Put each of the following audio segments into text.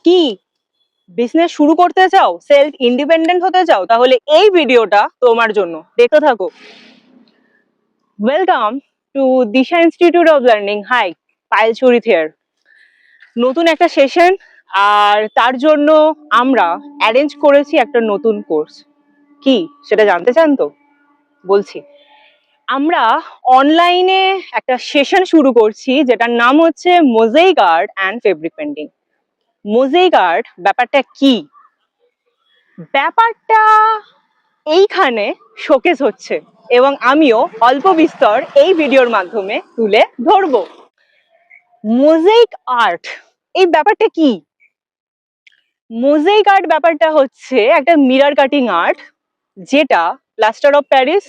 কি বিজনেস শুরু করতে চাও, সেলফ ইন্ডিপেন্ডেন্ট হতে চাও, তাহলে এই ভিডিওটা তোমার জন্য। দেখতে থাকো। Welcome to Disha institute of learning. Hi, Payel Charit here. নতুন একটা সেশন, আর তার জন্য আমরা অ্যারেঞ্জ করেছি একটা নতুন কোর্স। কি সেটা জানতে চান তো? বলছি, আমরা অনলাইনে একটা সেশন শুরু করছি যেটার নাম হচ্ছে mosaic art and fabric painting. Mosaic art ব্যাপারটা কি? ব্যাপারটা এইখানে শোকেস হচ্ছে এবং আমিও অল্প বিস্তর এই ভিডিওর মাধ্যমে তুলে ধরবো। মোজাইক আর্ট এই ব্যাপারটা কি? মোজাইক আর্ট ব্যাপারটা হচ্ছে একটা মিরর কাটিং আর্ট, যেটা প্লাস্টার অফ প্যারিস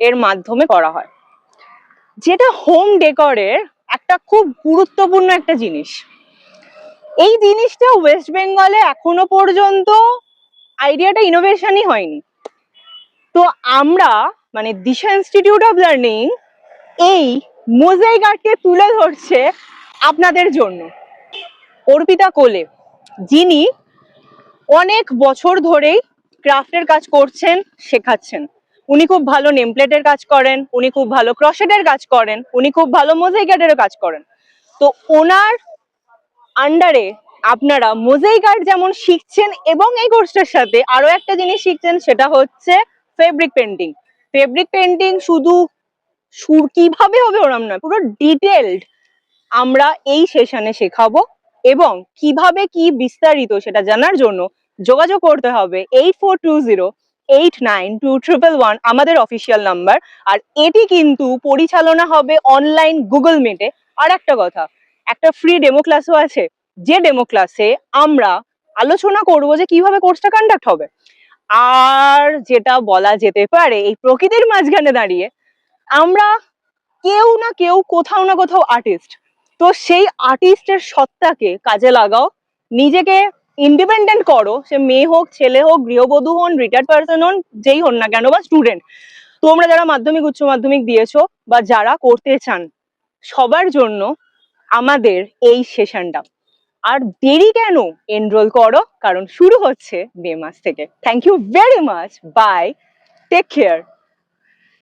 এর মাধ্যমে করা হয়, যেটা হোম ডেকোরের একটা খুব গুরুত্বপূর্ণ একটা জিনিস। এই জিনিসটা ওয়েস্ট বেঙ্গলে এখনো পর্যন্ত আইডিয়াটা ইনোভেশনই হয়নি। তো আমরা মানে দিশা ইনস্টিটিউট অফ লার্নিং এই মোজাইক আর্টকে তুলে ধরছে আপনাদের জন্য। অর্পিতা কোলে, যিনি অনেক বছর ধরেই ক্রাফটের কাজ করছেন, শেখাচ্ছেন। উনি খুব ভালো নেমপ্লেটের কাজ করেন, উনি খুব ভালো ক্রশেটের কাজ করেন, উনি খুব ভালো মোজাইক আর্টের কাজ করেন। তো ওনার আন্ডারে আপনারা মোজাইক আর্ট যেমন শিখছেন এবং এই কোর্সটার সাথে আরো একটা জিনিস শিখছেন, সেটা হচ্ছে ফেব্রিক পেন্টিং। ফেব্রিক পেন্টিং শুধু সুর কিভাবে হবে ওরম নয়, পুরো ডিটেলড আমরা এই সেশনে শেখাবো। এবং কিভাবে কি বিস্তারিত সেটা জানার জন্য যোগাযোগ করতে হবে 8420892111, আমাদের অফিসিয়াল নাম্বার। আর এটি কিন্তু পরিচালনা হবে অনলাইন গুগল মিটে। আর একটা কথা, একটা ফ্রি ডেমো ক্লাসও আছে, যে ডেমো ক্লাসে আমরা আলোচনা করব যে কিভাবে কোর্সটা কন্ডাক্ট হবে। আর যেটা বলা যেতে পারে, এই প্রকৃতির মাঝখানে দাঁড়িয়ে আমরা কেউ না কেউ কোথাও না কোথাও আর্টিস্ট। তো সেই আর্টিস্টের সত্তাকে কাজে লাগাও, নিজেকে ইন্ডিপেন্ডেন্ট করো। সে মেয়ে হোক, ছেলে হোক, গৃহবধূ হন, রিটায়ার্ড পার্সন হন, যেই হন না কেন, বা স্টুডেন্ট। তোমরা যারা মাধ্যমিক উচ্চ মাধ্যমিক দিয়েছো বা যারা করতে চান, সবার জন্য আমাদের এই সেশনটা। আর দেরি কেন, এনরোল করো, কারণ শুরু হচ্ছে মে মাস থেকে। Thank you very much, bye, take care.